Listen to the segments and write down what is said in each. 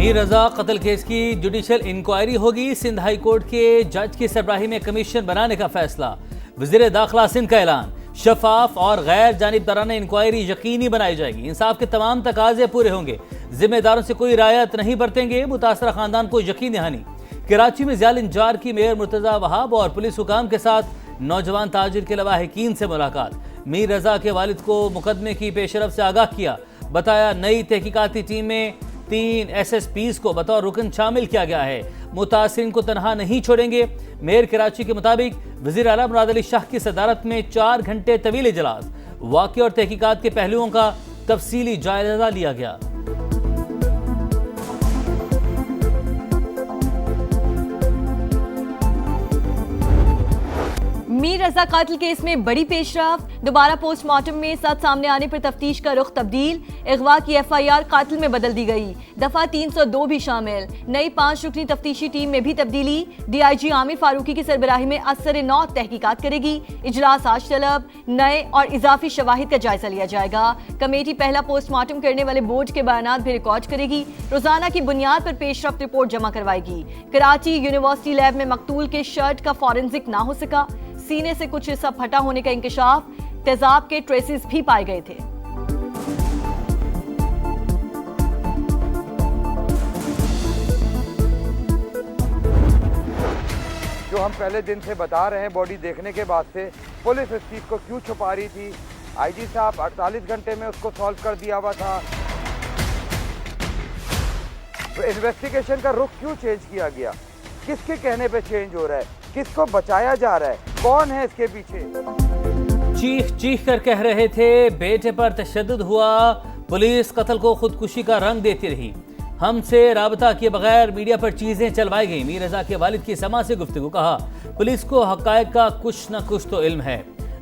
मीर रजा कत्ल केस की judicial inquiry होगी। सिंध हाई कोर्ट के जज की सरबराही में कमीशन बनाने का फैसला। वजीर दाखिला सिंध का ऐलान, शफाफ और गैर जानिबदाराना इंक्वायरी यकीनी बनाई जाएगी। इंसाफ के तमाम तकाजे पूरे होंगे। जिम्मेदारों से कोई रियायत नहीं बरतेंगे। मुतासरा खानदान को यकीन दहानी। कराची में ज़ियाल इंजार की मेयर मुर्तजा वहाब और पुलिस हुकाम के साथ नौजवान ताजिर के लवाहिकीन से मुलाकात। मीर रजा के वालिद को मुकदमे की पेशरफ से आगाह किया। बताया नई तहकीकाती टीम में 3 SSPs को बतौर रुकन शामिल किया गया है। मुतासिरीन को तनहा नहीं छोड़ेंगे। मेयर कराची के मुताबिक वज़ीर आला मुराद अली शाह की सदारत में 4 घंटे तवील इजलास, वाक़े और तहकीकात के पहलुओं का तफसीली जायजा लिया गया। मीर रजा कातिल केस में बड़ी पेशरफ। दोबारा पोस्टमार्टम में सच सामने आने पर तफ्तीश का रुख तब्दील। अगवा की FIR कातिल में बदल दी गई। दफा 302 भी शामिल। नई 5 रुकनी तफ्तीशी टीम में भी तब्दीली। DIG आमिर फारूकी की सरबराही में असर-ए-नौ तहकीकात करेगी। इजलास आज तलब। नए और इजाफी शवाहिद का जायजा लिया जाएगा। कमेटी पहला पोस्टमार्टम करने वाले बोर्ड के बयानात भी रिकॉर्ड करेगी। रोजाना की बुनियाद पर पेशरफ्त रिपोर्ट जमा करवाएगी। कराची यूनिवर्सिटी लैब में मकतूल के शर्ट का फॉरेंसिक ना हो सका। सीने से कुछ हिस्सा फटा होने का इंकशाफ। तेजाब के ट्रेसेस भी पाए गए थे। जो हम पहले दिन से बता रहे हैं, बॉडी देखने के बाद से पुलिस इस चीज को क्यों छुपा रही थी। IG साहब 48 घंटे में उसको सॉल्व कर दिया हुआ था। तो इन्वेस्टिगेशन का रुख क्यों चेंज किया गया? किसके कहने पे चेंज हो रहा है? किसको बचाया जा रहा है? कौन है इसके पीछे? चीख चीख कर कह रहे थे बेटे पर तशद्दुद हुआ। पुलिस कत्ल को खुदकुशी का रंग देती रही। हमसे राबता किए बगैर मीडिया पर चीजें चलवाई गई। मीर रजा के वालिद की समा से गुफ्तगू। कहा पुलिस को हकायक का कुछ न कुछ तो इल्म है।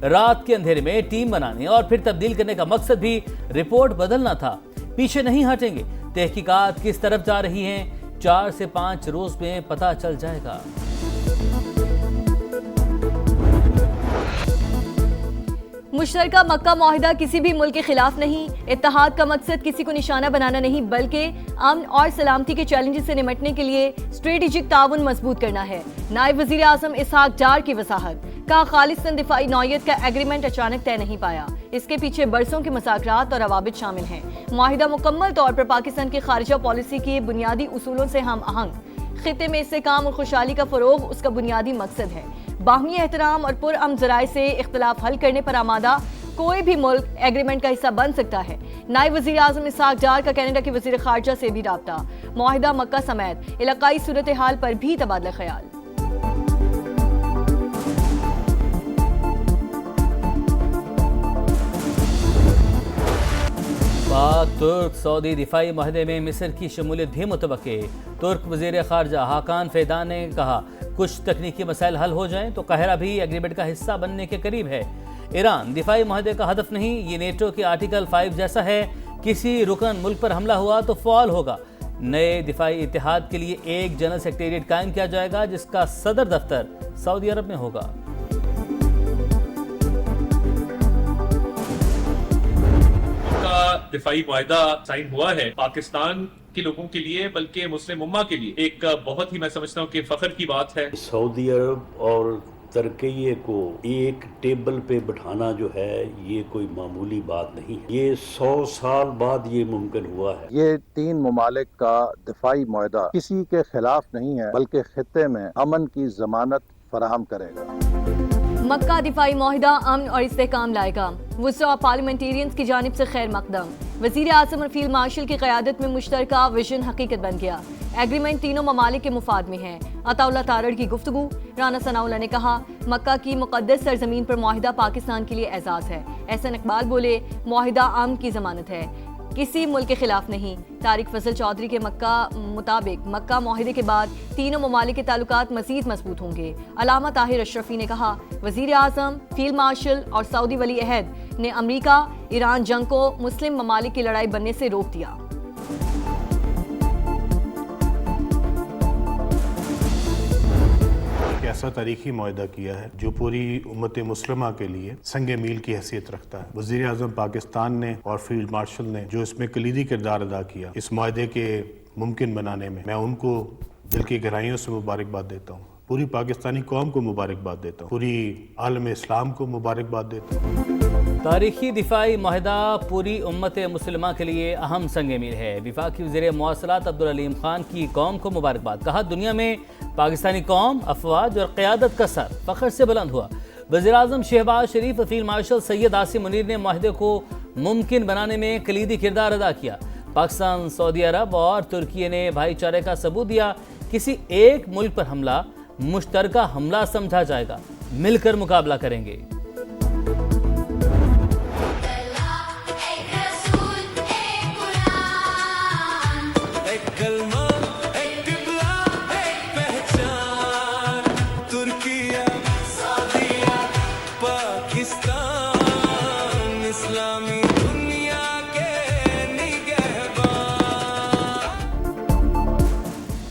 रात के अंधेरे में टीम बनाने और फिर तब्दील करने का मकसद भी रिपोर्ट बदलना था। पीछे नहीं हटेंगे। तहकीकात किस तरफ जा रही हैं 4 से 5 रोज में पता चल जाएगा। मुश्तरका मक्का मुआहिदा किसी भी मुल्क के खिलाफ नहीं। इत्तेहाद का मकसद किसी को निशाना बनाना नहीं, बल्कि अमन और सलामती के चैलेंजेस से निपटने के लिए स्ट्रेटेजिक ताउन मजबूत करना है। नायब वजीर आजम इसहाक डार की वसाहत। का खालिस्तान दिफाई नौयत का एग्रीमेंट अचानक तय नहीं पाया। इसके पीछे बरसों के मसाकरात और रवाबित शामिल हैं। मुआहिदा मुकम्मल तौर पर पाकिस्तान की खारिजा पॉलिसी के बुनियादी उसूलों से हम आहंग। खित्ते में इस्तेहकाम और खुशहाली का फरोग उसका बुनियादी मकसद है। बाहमी एहतराम और पुरअमन ज़राए से इख्तलाफ हल करने पर आमादा कोई भी मुल्क एग्रीमेंट का हिस्सा बन सकता है। नायब वज़ीर आज़म इसहाक डार का कनाडा के वज़ीर ख़ारजा से भी राब्ता। मुआहिदा मक्का समेत इलाकाई सूरत हाल पर भी तबादला ख्याल। पाक तुर्क सऊदी दिफाई माहदे में मिस्र की शमूलियत भी मुतवक्के। तुर्क वज़ीर ख़ारजा हाकान फ़ेदान ने कहा कुछ तकनीकी मसाइल हल हो जाएं तो काहिरा भी एग्रीमेंट का हिस्सा बनने के करीब है। ईरान दिफाई माहदे का हदफ नहीं, ये नेटो के आर्टिकल 5 जैसा है। किसी रुकन मुल्क पर हमला हुआ तो फौल होगा। नए दिफाई इत्तेहाद के लिए एक जनरल सेक्रेटेरिएट कायम किया जाएगा जिसका सदर दफ्तर सऊदी अरब में होगा। दिफाई मुआहिदा साइन हुआ है पाकिस्तान के लोगों के लिए, बल्कि मुस्लिम उम्मा के लिए एक बहुत ही, मैं समझता हूँ कि फख्र की बात है। सऊदी अरब और तुर्की को एक टेबल पे बिठाना जो है ये कोई मामूली बात नहीं है। ये 100 साल बाद ये मुमकिन हुआ है। ये 3 ममालिक का दिफाई मुआहिदा किसी के खिलाफ नहीं है, बल्कि खित्ते में अमन की जमानत फराहम करेगा। मक्का दिफाई मुआहिदा अमन और इस्तेहकाम लाएगा। वुज़रा पार्लियामेंटेरियंस की जानिब से खैर मकदम। वज़ीर आज़म और फील्ड मार्शल की क़यादत में मुश्तरका विजन हकीकत बन गया। एग्रीमेंट तीनों ममालिक के मुफाद में है। अताउल्लाह तारड़ की गुफ्तगू। राना सनाउल्लाह ने कहा मक्का की मुक़द्दस सरजमीन पर मुआहिदा पाकिस्तान के लिए एजाज़ है। एहसन इकबाल बोले मुआहिदा अमन की जमानत है, किसी मुल्क के खिलाफ नहीं। तारिक फजल चौधरी के मुताबिक मक्का मुआहिदे के बाद तीनों ममालिक के ताल्लुकात मज़ीद मजबूत होंगे। अलामा ताहिर अशरफी ने कहा वज़ीर आज़म, फील्ड मार्शल और सऊदी वली अहद ने अमरीका ईरान जंग को मुस्लिम ममालिक की लड़ाई बनने से रोक दिया। ऐसा तारीखी मुआहिदा किया है जो पूरी उम्मत मुस्लिमा के लिए संगे मील की हैसियत रखता है। वज़ीर आज़म पाकिस्तान ने और फील्ड मार्शल ने जो इसमें कलीदी किरदार अदा किया, इस मुआहिदे के मुमकिन बनाने में मैं उनको दिल की गहराइयों से मुबारकबाद देता हूँ। पूरी पाकिस्तानी कौम को मुबारकबाद देता हूँ, पूरी आलम इस्लाम को मुबारकबाद देता हूँ। तारीखी दिफाई माहिदा पूरी उम्मत मुस्लिमा के लिए अहम संग मील है। वफाकी वज़ीर मवासलात अब्दुल अलीम खान की कौम को मुबारकबाद। कहा, दुनिया में पाकिस्तानी कौम, अफवाज और क़यादत का सर फ़ख्र से बुलंद हुआ। वज़ीर आज़म शहबाज शरीफ, फील्ड मार्शल सैयद आसिम मुनीर ने माहिदे को मुमकिन बनाने में कलीदी किरदार अदा किया। पाकिस्तान, सऊदी अरब और तुर्की ने भाईचारे का सबूत दिया। किसी एक मुल्क पर हमला मुश्तरका हमला समझा जाएगा, मिलकर मुकाबला करेंगे।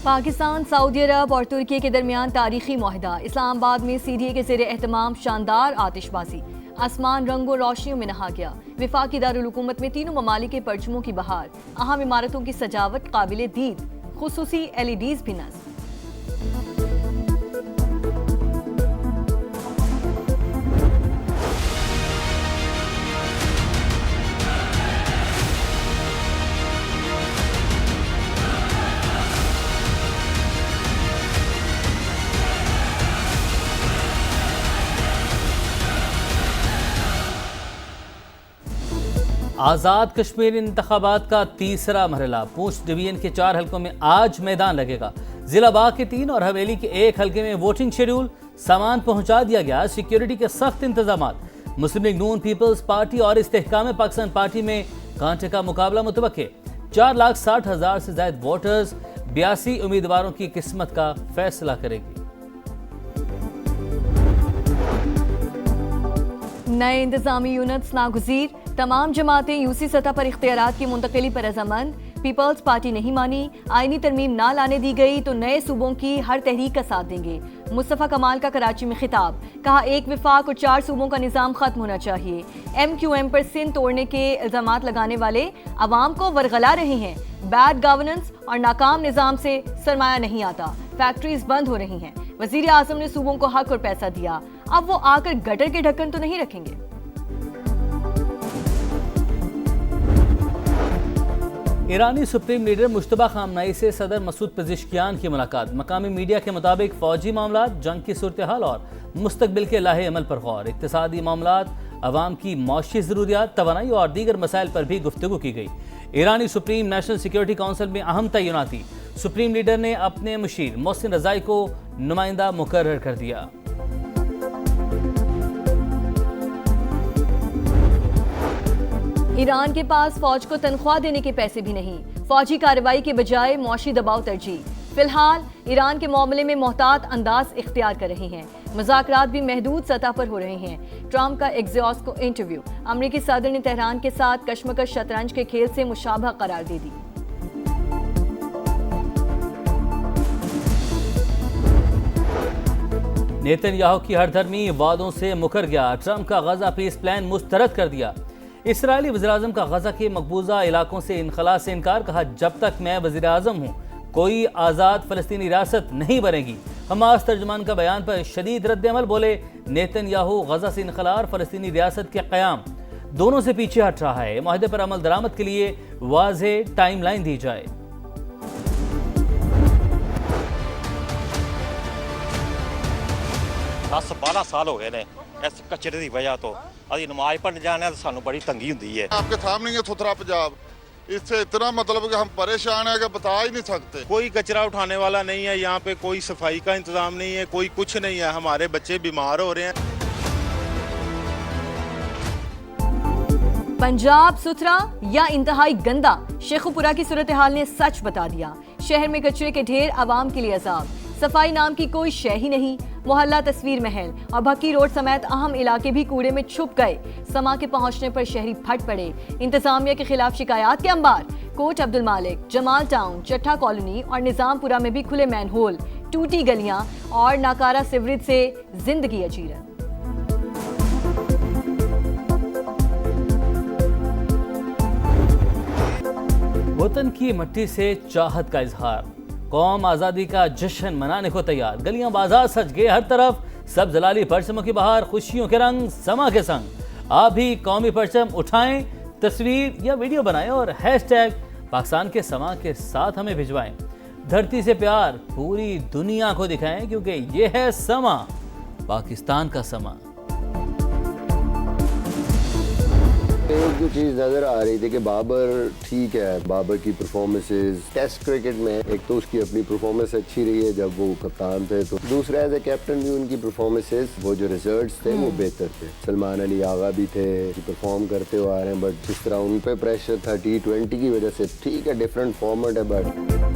पाकिस्तान, सऊदी अरब और तुर्की के दरमियान तारीखी मुआहदा। इस्लामाबाद में सीडीए के ज़ेर एहतमाम शानदार आतिशबाजी, आसमान रंगों रोशनियों में नहा गया। वफाकी दारुल हुकूमत में तीनों ममालिक के परचमों की बहार, अहम इमारतों की सजावट काबिल दीद, खुसूसी LEDs भी नस्ब। आज़ाद कश्मीर इंतखाबात का तीसरा मरहला। पूंछ डिवीजन के 4 हलकों में आज मैदान लगेगा। जिला बाग के 3 और हवेली के 1 हलके में वोटिंग शेड्यूल, सामान पहुंचा दिया गया। सिक्योरिटी के सख्त इंतजामात। मुस्लिम लीग नून, पीपल्स पार्टी और इस्तेहकाम पाकिस्तान पार्टी में कांटे का मुकाबला मुतवक्के। 4,60,000 से ज्यादा वोटर्स 82 उम्मीदवारों की किस्मत का फैसला करेगी। नए इंतजामी यूनिट्स नागुज़ीर। तमाम जमातें यूसी सतह पर इख्तियारात की मुंतकिली पर रजामंद। पीपल्स पार्टी नहीं मानी, आईनी तरमीम ना लाने दी गई तो नए सूबों की हर तहरीक का साथ देंगे। मुस्तफ़ा कमाल का कराची में खिताब। कहा, एक विफाक और 4 सूबों का निज़ाम खत्म होना चाहिए। MQM पर सिंध तोड़ने के इल्जामात लगाने वाले अवाम को वरगला रहे हैं। बैड गवर्नेंस और नाकाम निज़ाम से सरमाया नहीं आता। फैक्ट्रीज बंद हो रही हैं। वज़ीर आज़म ने सूबों को हक और पैसा दिया, अब वो आकर गटर के ढक्कन तो नहीं रखेंगे। ईरानी सुप्रीम लीडर मुश्तबा खामनाई से सदर मसूद पेज़ेश्कियान की मुलाकात। मकामी मीडिया के मुताबिक फौजी मामलात, जंग की सूरत हाल और मुस्तकबिल के लाहे अमल पर गौर। इक्तिसादी मामलात, अवाम की मौशी ज़रूरियात, तवानाई और दीगर मसाइल पर भी गुफ्तगू की गई। ईरानी सुप्रीम नेशनल सिक्योरिटी काउंसिल में अहम तय्युनाती। सुप्रीम लीडर ने अपने मुशीर मोहसिन रज़ाई को नुमाइंदा मुकर्रर कर दिया। ईरान के पास फौज को तनख्वाह देने के पैसे भी नहीं, फौजी कार्रवाई के बजाय मौशी दबाव तरजीह। फिलहाल ईरान के मामले में मोहतात अंदाज इख्तियार कर रहे हैं। मुज़ाकरात भी महदूद सतह पर हो रहे हैं। ट्रंप का एक्सियोस को इंटरव्यू। अमरीकी सदर ने तेहरान के साथ कशमकश शतरंज के खेल से मुशाबह करार दे दी। नेतन्याहू की हरधर्मी वादों से मुकर गया। ट्रंप का गजा पीस प्लान मुस्तरद कर दिया। इसराइली वज़ीर-ए-आज़म का गजा के मकबूजा इलाकों से इनखला से इनकार। कहा, जब तक मैं वज़ीर-ए-आज़म हूँ कोई आज़ाद फ़लस्तीनी रियासत नहीं बनेगी। हमास तर्जुमान का बयान पर शदीद रद्द-ए-अमल। बोले, नेतन्याहू गजा से इनखला और फ़लस्तीनी रियासत के क़याम दोनों से पीछे हट रहा है। माहिदे पर अमल दरामद के लिए वाज़ेह टाइमलाइन दी जाए। 10-12 साल हो गए ने इस कचरे की वजह तो अभी नमाज पढ़ने जाने तो सानू बड़ी तंगी होती है। आपके सामने ये सुथरा पंजाब, इससे इतना मतलब कि हम परेशान है कि बता ही नहीं सकते। कोई कचरा उठाने वाला नहीं है, यहाँ पे कोई सफाई का इंतजाम नहीं है, कोई कुछ नहीं है। हमारे बच्चे बीमार हो रहे हैं। पंजाब सुथरा या इंतहाई गंदा, शेखुपुरा की सूरत हाल ने सच बता दिया। शहर में कचरे के ढेर, आवाम के लिए अजाब। सफाई नाम की कोई शय ही नहीं। मोहल्ला तस्वीर महल और भक्की रोड समेत अहम इलाके भी कूड़े में छुप गए। समा के पहुंचने पर शहरी फट पड़े। इंतजामिया के खिलाफ शिकायत के अंबार। कोट अब्दुल मालिक, जमाल टाउन, चट्टा कॉलोनी और निजामपुरा में भी खुले मैनहोल, टूटी गलियां और नाकारा सिवरेज से जिंदगी अजीरन। वतन की मिट्टी से चाहत का इजहार, कौम आज़ादी का जश्न मनाने को तैयार, गलियां बाजार सज गए, हर तरफ सब जलाली परचमों की बहार, खुशियों के रंग समा के संग। आप भी कौमी परचम उठाएं, तस्वीर या वीडियो बनाएं और हैशटैग पाकिस्तान के समा के साथ हमें भिजवाएं। धरती से प्यार पूरी दुनिया को दिखाएं, क्योंकि ये है समा, पाकिस्तान का समा। एक जो चीज़ नज़र आ रही थी कि बाबर ठीक है, बाबर की परफॉर्मेंसेस टेस्ट क्रिकेट में एक तो उसकी अपनी परफॉर्मेंस अच्छी रही है जब वो कप्तान थे, तो दूसरा एज ए कैप्टन भी उनकी परफॉर्मेंसेस वो जो रिजल्ट्स थे वो बेहतर थे। सलमान अली आगा भी थे, परफॉर्म करते हुए आ रहे हैं, बट जिस तरह उन पे प्रेशर था T20 की वजह से, ठीक है डिफरेंट फॉर्मेट है, बट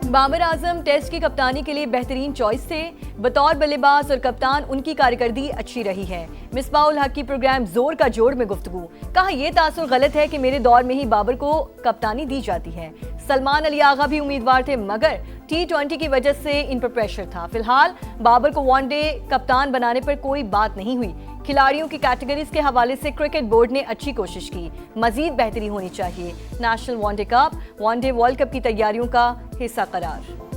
बाबर आजम टेस्ट की कप्तानी के लिए बेहतरीन चॉइस थे। बतौर बल्लेबाज और कप्तान उनकी कारकर्दगी अच्छी रही है। मिसबाउल हक की प्रोग्राम जोर का जोड़ में गुफ्तगू, कहा यह तासुर गलत है कि मेरे दौर में ही बाबर को कप्तानी दी जाती है। सलमान अली आगा भी उम्मीदवार थे, मगर T20 की वजह से इन पर प्रेशर था। फिलहाल बाबर को वनडे कप्तान बनाने पर कोई बात नहीं हुई। खिलाड़ियों की कैटेगरीज के हवाले से क्रिकेट बोर्ड ने अच्छी कोशिश की, मजीद बेहतरी होनी चाहिए। National one day cup one day world cup की तैयारियों का हिस्सा करार।